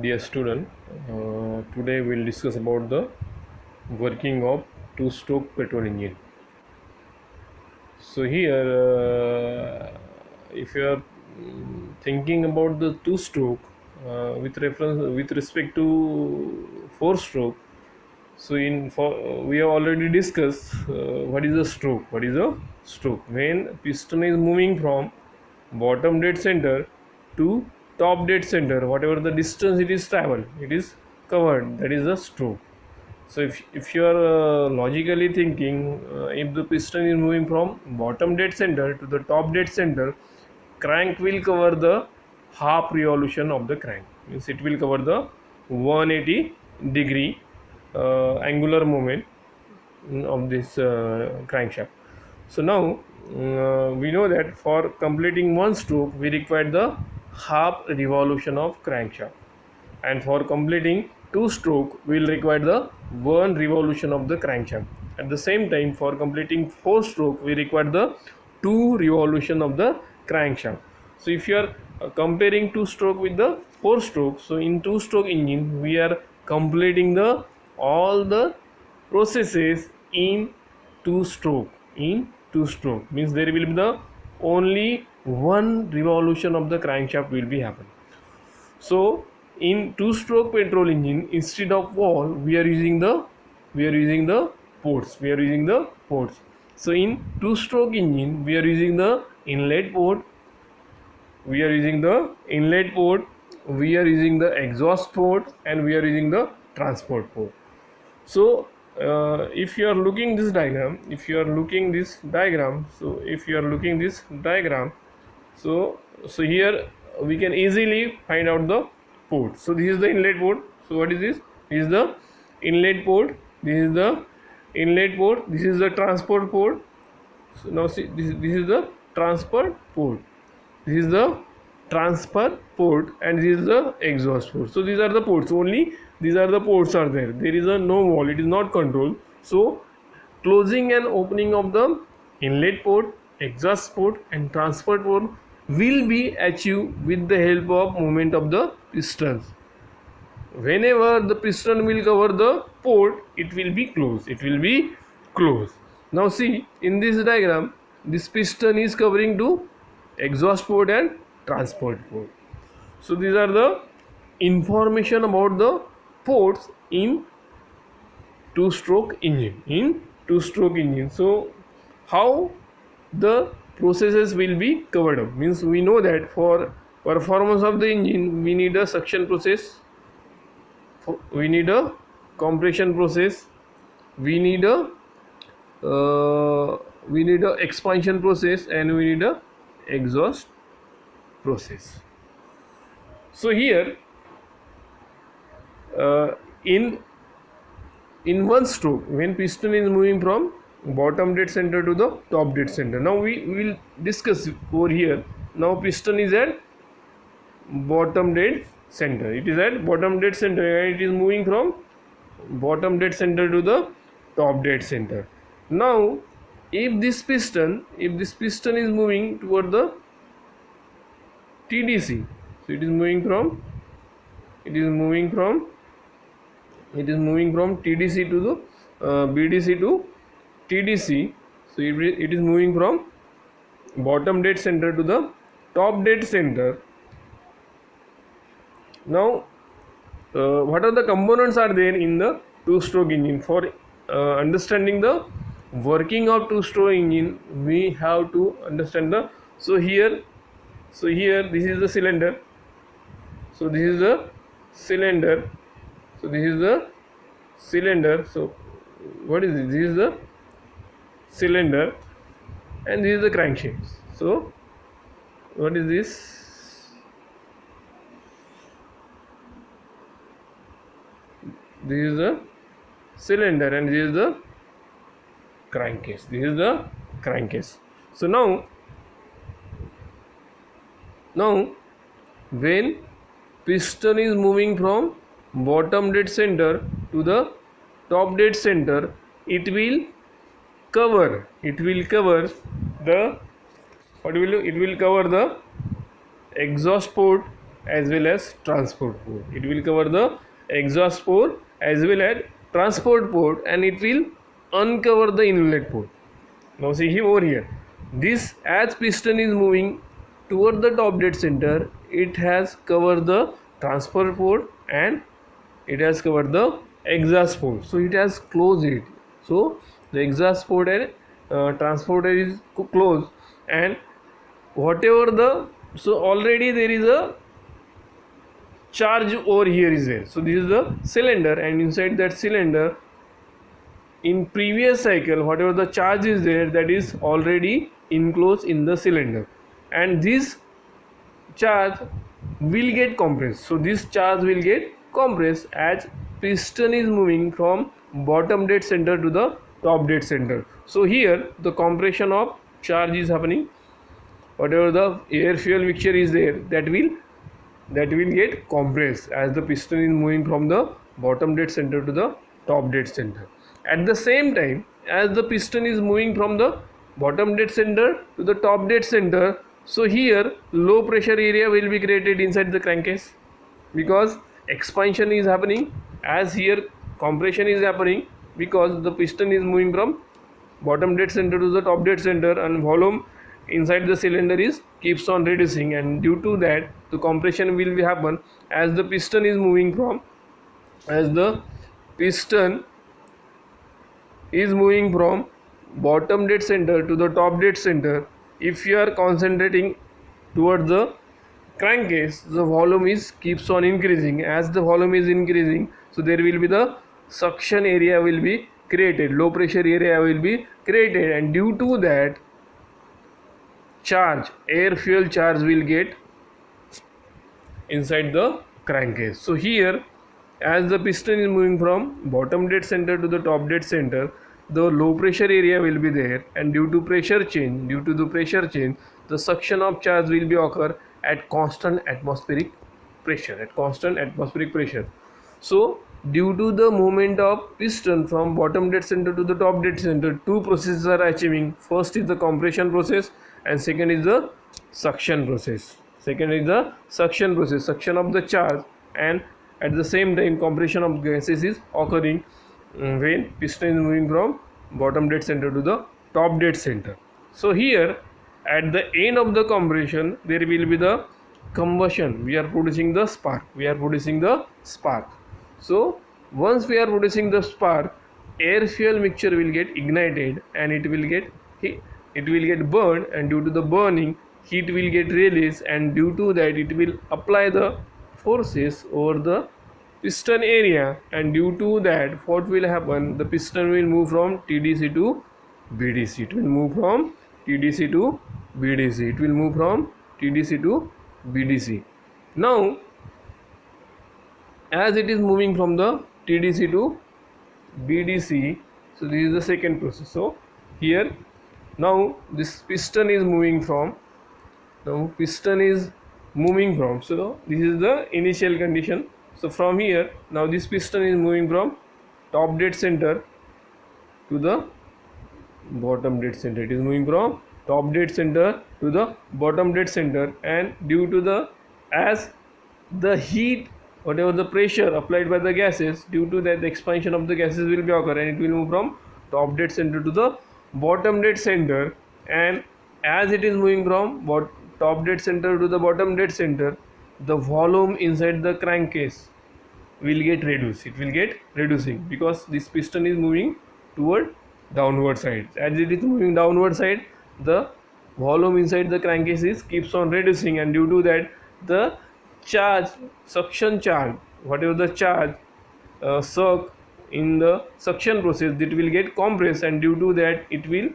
Dear student, today we'll discuss about the working of two-stroke petrol engine. So here, if you are thinking about the two-stroke with respect to four-stroke, so we have already discussed what is a stroke. What is a stroke? When piston is moving from bottom dead center to top dead center, whatever the distance it is traveled, it is covered. That is a stroke. So if you are logically thinking, if the piston is moving from bottom dead center to the top dead center, crank will cover the half revolution of the crank. Means it will cover the 180 degree angular moment of this crankshaft. So now we know that for completing one stroke we require the half revolution of crankshaft, and for completing two stroke we will require the one revolution of the crankshaft. At the same time, for completing four stroke we require the two revolution of the crankshaft. So if you are comparing two stroke with the four stroke, so in two stroke engine we are completing the all the processes in two stroke means there will be the only one revolution of the crankshaft will be happen. So in two-stroke petrol engine, instead of valve, we are using the ports. So in two-stroke engine, we are using the inlet port, we are using the inlet port, we are using the exhaust port, and we are using the transport port. So if you are looking this diagram, so here we can easily find out the port. So this is the inlet port. So what is this? This is the inlet port. This is the inlet port. This is the transport port. So now see, this is the transport port. This is the transfer port, and this is the exhaust port. So these are the ports. Only these are the ports are there. There is a no wall. It is not controlled. So closing and opening of the inlet port, exhaust port, and transport port will be achieved with the help of movement of the pistons. Whenever the piston will cover the port, it will be closed. Now see, in this diagram, this piston is covering to exhaust port and transport port. So these are the information about the ports in two-stroke engine. So how the processes will be covered up means we know that for performance of the engine we need a suction process, we need a compression process, we need a expansion process, and we need a exhaust process. So here in one stroke, when piston is moving from bottom dead center to the top dead center, now we will discuss over here. Now piston is at bottom dead center, it is at bottom dead center, and it is moving from bottom dead center to the top dead center. Now if this piston is moving toward the TDC, so it is moving from TDC to the BDC to TDC. So it is moving from bottom dead center to the top dead center. Now what are the components are there in the two-stroke engine? For understanding the working of two-stroke engine, we have to understand the so here this is the cylinder. So this is the cylinder. So what is this? This is the cylinder, and this is the crankshaft. So what is this? This is the cylinder, and this is the crankcase. So now when piston is moving from bottom dead center to the top dead center, it will cover the exhaust port, as well as transport port. It will cover the exhaust port as well as transport port, and it will uncover the inlet port. Now see here over here, this as piston is moving toward the top dead center, it has covered the transfer port and it has covered the exhaust port, so it has closed it. So the exhaust port and transporter is closed, and whatever the, so already there is a charge over here is there. So this is the cylinder, and inside that cylinder, in previous cycle whatever the charge is there, that is already enclosed in the cylinder, and this charge will get compressed. So this charge will get compressed as piston is moving from bottom dead center to the top dead center. So here the compression of charge is happening. Whatever the air fuel mixture is there, that will get compressed as the piston is moving from the bottom dead center to the top dead center. At the same time, as the piston is moving from the bottom dead center to the top dead center, so here low pressure area will be created inside the crankcase, because expansion is happening, as here compression is happening, because the piston is moving from bottom dead center to the top dead center, and volume inside the cylinder is keeps on reducing, and due to that the compression will be happen as the piston is moving from bottom dead center to the top dead center. If you are concentrating towards the crankcase, the volume is keeps on increasing. As the volume is increasing, so there will be the suction area will be created, low pressure area will be created, and due to that charge, air fuel charge will get inside the crankcase. So here, as the piston is moving from bottom dead center to the top dead center, the low pressure area will be there, and due to the pressure change, the suction of charge will be occur at constant atmospheric pressure. So due to the movement of piston from bottom dead center to the top dead center, two processes are achieving. First is the compression process, and second is the suction process. Suction of the charge, and at the same time compression of gases is occurring when piston is moving from bottom dead center to the top dead center. So here at the end of the compression there will be the combustion. We are producing the spark. So once we are producing the spark, air fuel mixture will get ignited, and it will get burned, and due to the burning heat will get released, and due to that it will apply the forces over the piston area, and due to that what will happen, the piston will move from TDC to BDC. Now as it is moving from the TDC to BDC, so this is the second process. So here now this piston is moving from, so this is the initial condition. So from here now this piston is moving from top dead center to the bottom dead center. It is moving from top dead center to the bottom dead center, and due to the, as the heat, whatever the pressure applied by the gases, due to that the expansion of the gases will be occur, and it will move from top dead center to the bottom dead center. And as it is moving from top dead center to the bottom dead center, the volume inside the crankcase will get reduced. It will get reducing, because this piston is moving toward downward side. As it is moving downward side, the volume inside the crankcase is keeps on reducing, and due to that the suction charge, whatever the charge suck in the suction process, it will get compressed, and due to that it will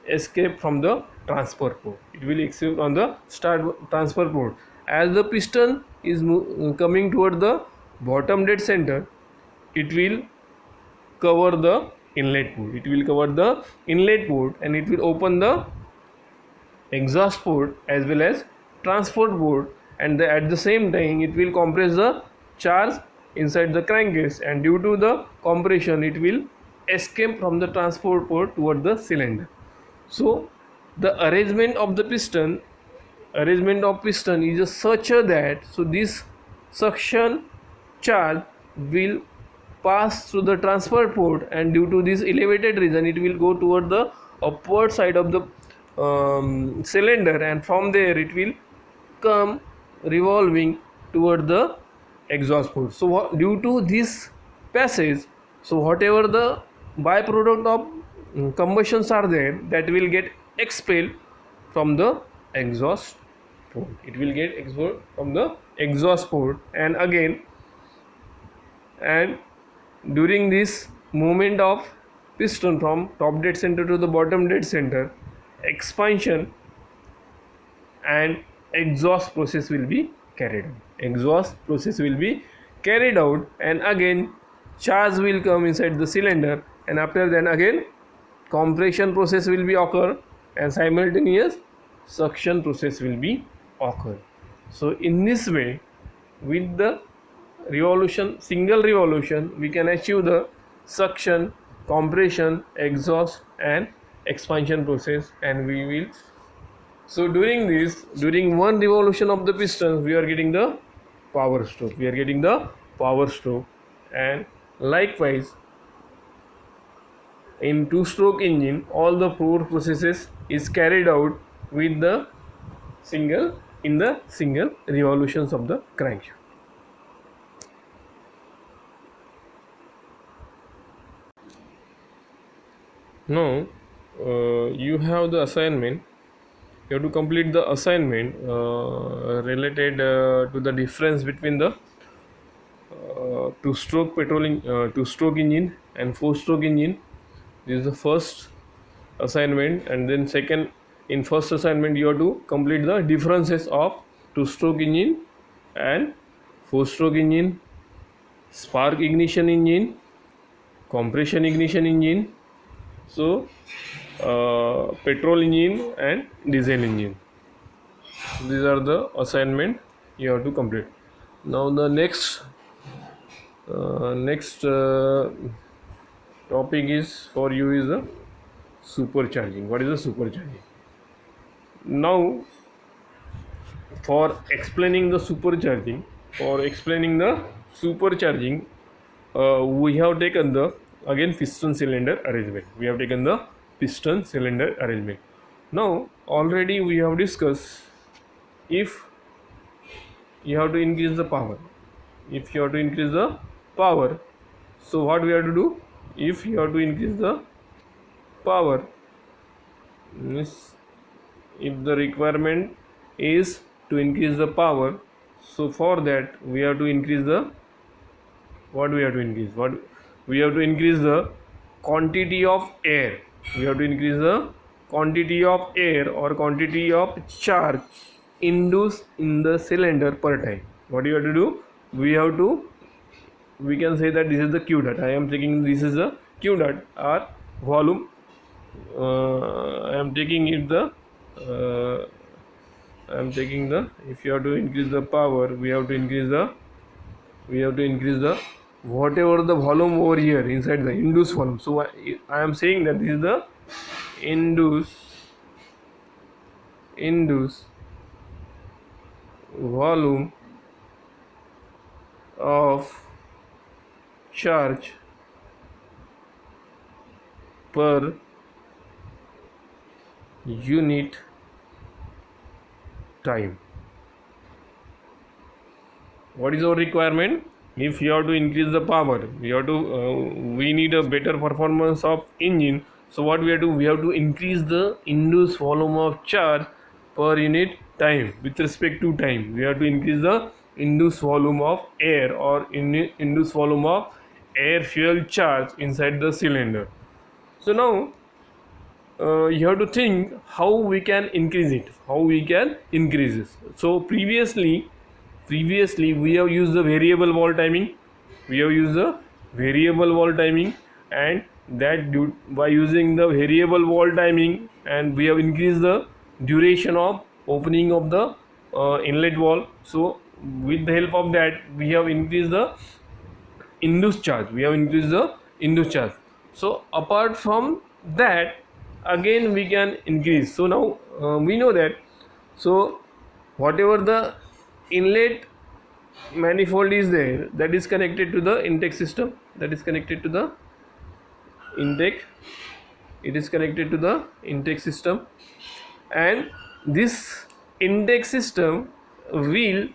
escape from the transfer port. Transfer port. As the piston is coming toward the bottom dead center, it will cover the inlet port. And it will open the exhaust port as well as transport port, and at the same time it will compress the charge inside the crankcase, and due to the compression it will escape from the transport port toward the cylinder. So the arrangement of the piston arrangement of piston is such that so this suction charge will pass through the transfer port, and due to this elevated region it will go toward the upward side of the cylinder, and from there it will come revolving toward the exhaust port. So due to this passage, so whatever the byproduct of combustions are there, that will get expelled from the exhaust port. It will get expelled from the exhaust port, and again, and during this movement of piston from top dead center to the bottom dead center, expansion and exhaust process will be carried out. Exhaust process will be carried out, and again charge will come inside the cylinder, and after then again compression process will be occur, and simultaneous suction process will be occur. So in this way, with the revolution, single revolution, we can achieve the suction, compression, exhaust and expansion process, and we will. So during one revolution of the piston, we are getting the power stroke. We are getting the power stroke, and likewise in two-stroke engine, all the four processes is carried out with the single revolutions of the crankshaft. Now you have the assignment. You have to complete the assignment related to the difference between the two-stroke engine and four-stroke engine. This is the first assignment, and then second, in first assignment you have to complete the differences of two-stroke engine and four-stroke engine, spark ignition engine, compression ignition engine, so petrol engine and diesel engine. These are the assignment you have to complete. Now the next topic is for you is the supercharging. What is the supercharging? Now for explaining the supercharging, we have taken the again piston cylinder arrangement. Now already we have discussed, if you have to increase the power, so what we have to do? If you have to increase the power, means if the requirement is to increase the power, so for that we have to increase the we have to increase the quantity of air. We have to increase the quantity of air or quantity of charge induced in the cylinder per time. What do you have to do? We can say that this is the Q dot. I am taking this is the Q dot or volume. I am taking it the if you have to increase the power, we have to increase the whatever the volume over here inside the induced volume. So I am saying that this is the induced volume of charge per unit time. What is our requirement? If you have to increase the power, we need a better performance of engine. So what we have to increase the induced volume of charge per unit time. With respect to time, we have to increase the induced volume of air or induced volume of air fuel charge inside the cylinder. So now you have to think how we can increase it. So previously we have used the variable valve timing. And that by using the variable valve timing, and we have increased the duration of opening of the inlet valve. So with the help of that, we have increased the induced charge. So apart from that, again we can increase. So now we know that, so whatever the inlet manifold is there, that is connected to the intake system, that is connected to the intake, it is connected to the intake system, and this intake system will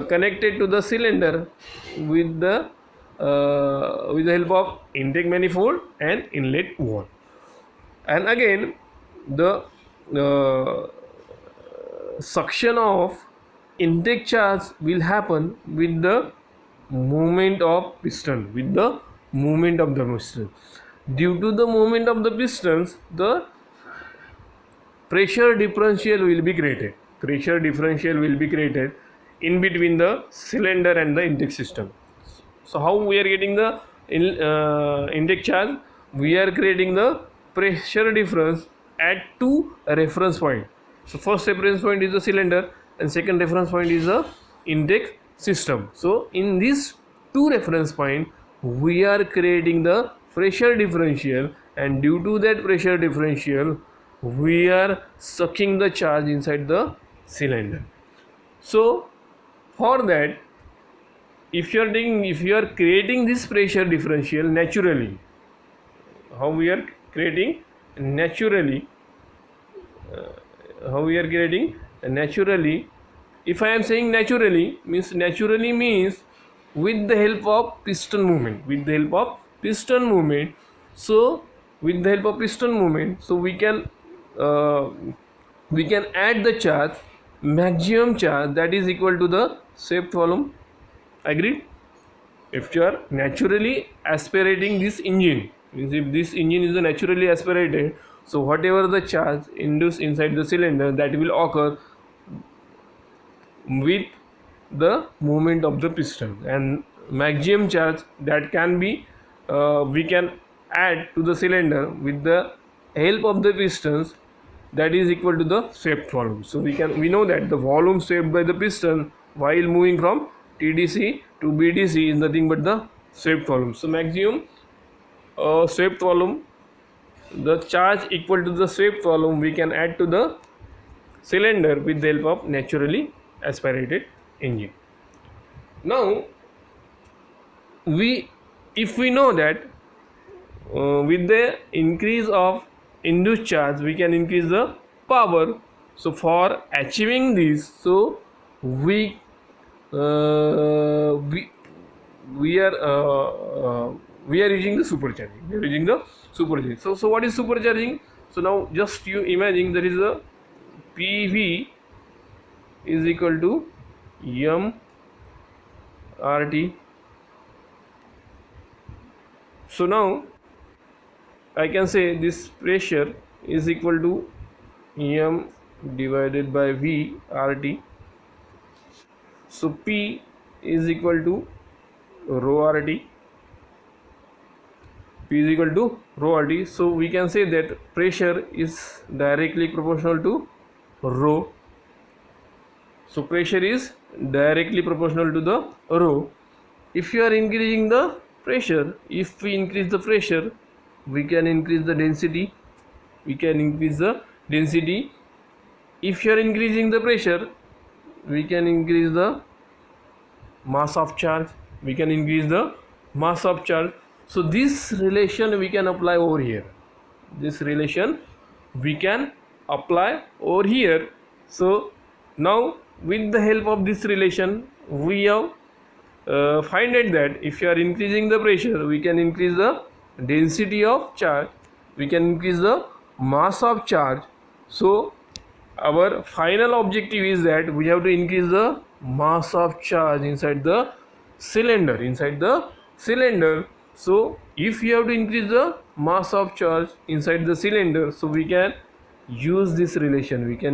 connected to the cylinder with the help of intake manifold and inlet valve. And again the suction of intake charge will happen with the movement of piston, with the movement of the piston. Due to the movement of the pistons, the pressure differential will be created. Pressure differential will be created in between the cylinder and the intake system. So how we are getting the intake charge? We are creating the pressure difference at two reference point. So first reference point is the cylinder and second reference point is the intake system. So in these two reference point we are creating the pressure differential, and due to that pressure differential we are sucking the charge inside the cylinder. So for that, if you are creating this pressure differential naturally, how we are creating naturally, if I am saying naturally means with the help of piston movement, so with the help of piston movement, so we can add the charge, maximum charge, that is equal to the swept volume. Agreed? If you are naturally aspirating this engine, means if this engine is naturally aspirated, so whatever the charge induced inside the cylinder, that will occur with the movement of the piston, and maximum charge that can be we can add to the cylinder with the help of the pistons, that is equal to the swept volume. So we know that the volume swept by the piston while moving from TDC to BDC is nothing but the swept volume. So maximum swept volume, the charge equal to the swept volume, we can add to the cylinder with the help of naturally aspirated engine. Now if we know that with the increase of induced charge we can increase the power, so for achieving this, so we are using the supercharging. So what is supercharging? So now just you imagine there is a PV is equal to mRT. So now I can say this pressure is equal to M divided by V RT. So P is equal to rho RT. P is equal to rho RT. So we can say that pressure is directly proportional to rho. So pressure is directly proportional to the rho. If you are increasing the pressure, if we increase the pressure, we can increase the density. If you are increasing the pressure, we can increase the mass of charge. So this relation we can apply over here. So now with the help of this relation we have find out that if you are increasing the pressure, we can increase the density of charge, we can increase the mass of charge. So our final objective is that we have to increase the mass of charge inside the cylinder. So if you have to increase the mass of charge inside the cylinder, so we can use this relation. We can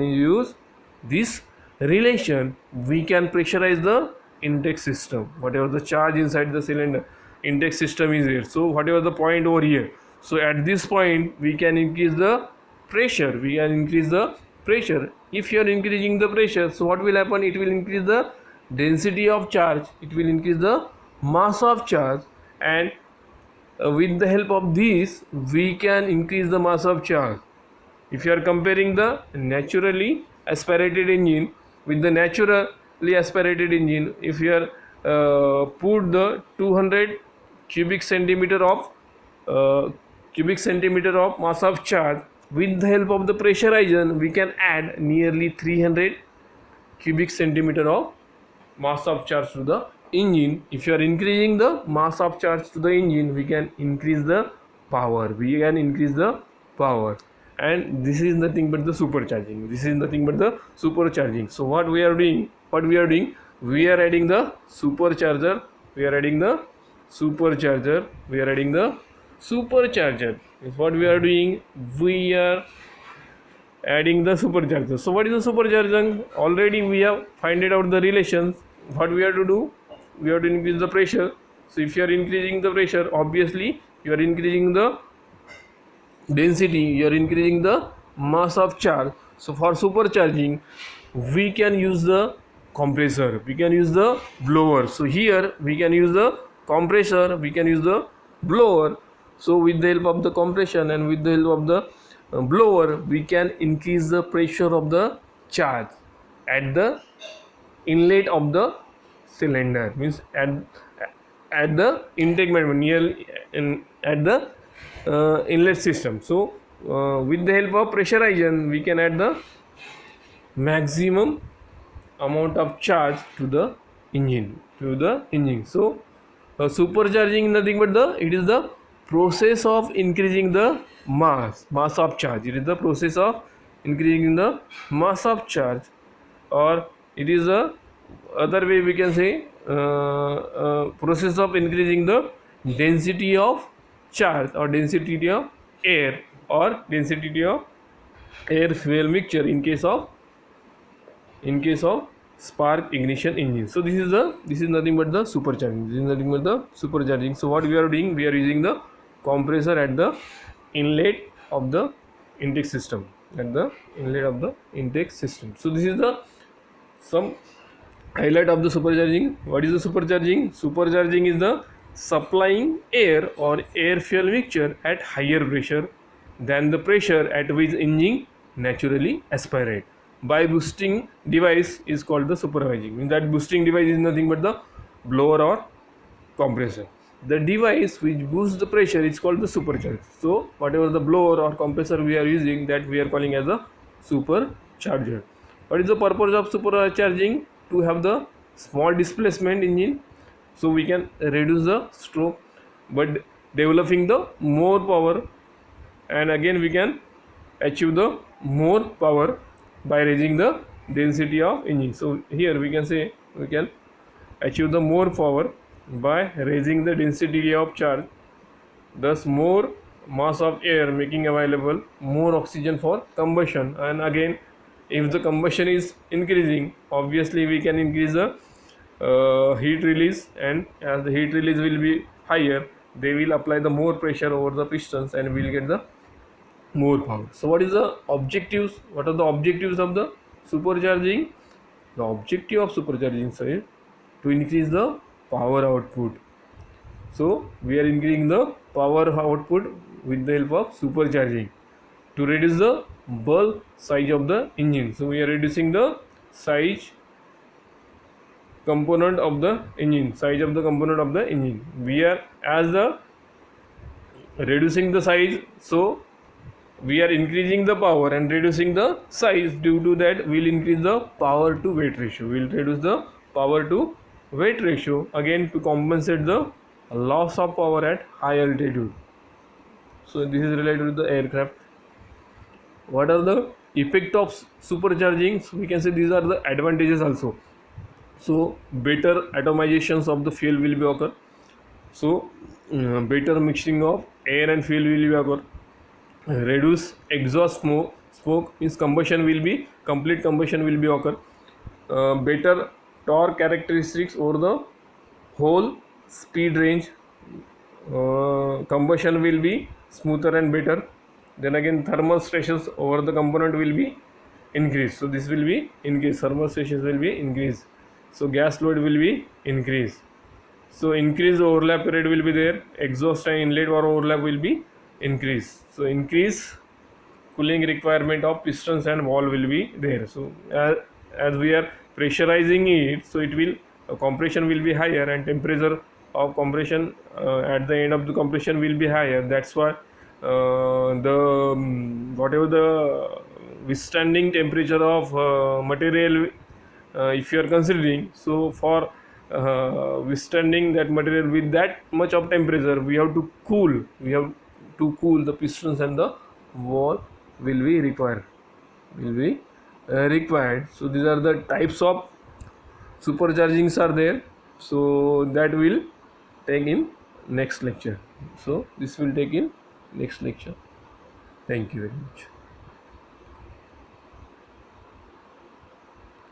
pressurize the intake system. Whatever the charge inside the cylinder, intake system is here. So whatever the point over here, so at this point we can increase the pressure. If you are increasing the pressure, so what will happen? It will increase the density of charge, it will increase the mass of charge, and with the help of this we can increase the mass of charge. If you are comparing the naturally aspirated engine, with the naturally aspirated engine, if you are put the 200 cubic centimeter of mass of charge, with the help of the pressurizer we can add nearly 300 cubic centimeter of mass of charge to the engine. If you are increasing the mass of charge to the engine, we can increase the power, and this is nothing but the supercharging. So what we are doing, we are adding the supercharger, is what we are doing. We are adding the supercharger. So what is the supercharger? Already we have find it out the relations. What we have to do, we have to increase the pressure. So if you are increasing the pressure, obviously you are increasing the density, you are increasing the mass of charge. So for supercharging we can use the compressor, we can use the blower. So here we can use the compressor, we can use the blower. So with the help of the compression and with the help of the blower, we can increase the pressure of the charge at the inlet of the cylinder, means at the intake membrane, at the inlet system. So with the help of pressurizer we can add the maximum amount of charge to the engine, So supercharging is nothing but it is the process of increasing the mass of charge. It is the process of increasing the mass of charge, or it is a other way we can say process of increasing the density of charge, or density of air, or density of air fuel mixture in case of spark ignition engine. So this is nothing but the supercharging. So what we are doing, we are using the compressor at the inlet of the intake system, So this is the some highlight of the supercharging. What is the supercharging? Supercharging is the supplying air or air fuel mixture at higher pressure than the pressure at which engine naturally aspirate by boosting device is called the supercharging. Means that boosting device is nothing but the blower or compressor. The device which boosts the pressure is called the supercharger. So whatever the blower or compressor we are using, that we are calling as a supercharger. What is the purpose of supercharging? To have the small displacement engine, so we can reduce the stroke, but developing the more power, and again we can achieve the more power by raising the density of engine. So here we can say we can achieve the more power by raising the density of charge, thus more mass of air, making available more oxygen for combustion. And again, if the combustion is increasing, obviously we can increase the heat release, and as the heat release will be higher, they will apply the more pressure over the pistons and we will get the more power. So what is the objectives? What are the objectives of the supercharging? The objective of supercharging is to increase the power output. So we are increasing the power output with the help of supercharging. To reduce the bulk size of the engine, so we are reducing the size component of the engine. We are, as the reducing the size, so we are increasing the power and reducing the size. Due to that, we will increase the power to weight ratio. We will reduce the power to weight ratio, again to compensate the loss of power at high altitude. So this is related to the aircraft. What are the effect of supercharging? So we can say these are the advantages also. So better atomizations of the fuel will be occur. So better mixing of air and fuel will be occur. Reduce exhaust smoke means complete combustion will be occur. Better torque characteristics over the whole speed range. Combustion will be smoother and better. Then again, thermal stresses over the component will be increased. So this will be increased. Thermal stresses will be increased. So gas load will be increased. So increased overlap period will be there. Exhaust and inlet or overlap will be increased. So increase cooling requirement of pistons and valve will be there. So as we are pressurizing it, so it will compression will be higher and temperature of compression at the end of the compression will be higher. That's why the whatever the withstanding temperature of material, if you are considering, so for withstanding that material with that much of temperature, we have to cool the pistons, and the wall will be required. So these are the types of superchargings are there, so that will take in next lecture. So this will take in next lecture. Thank you very much.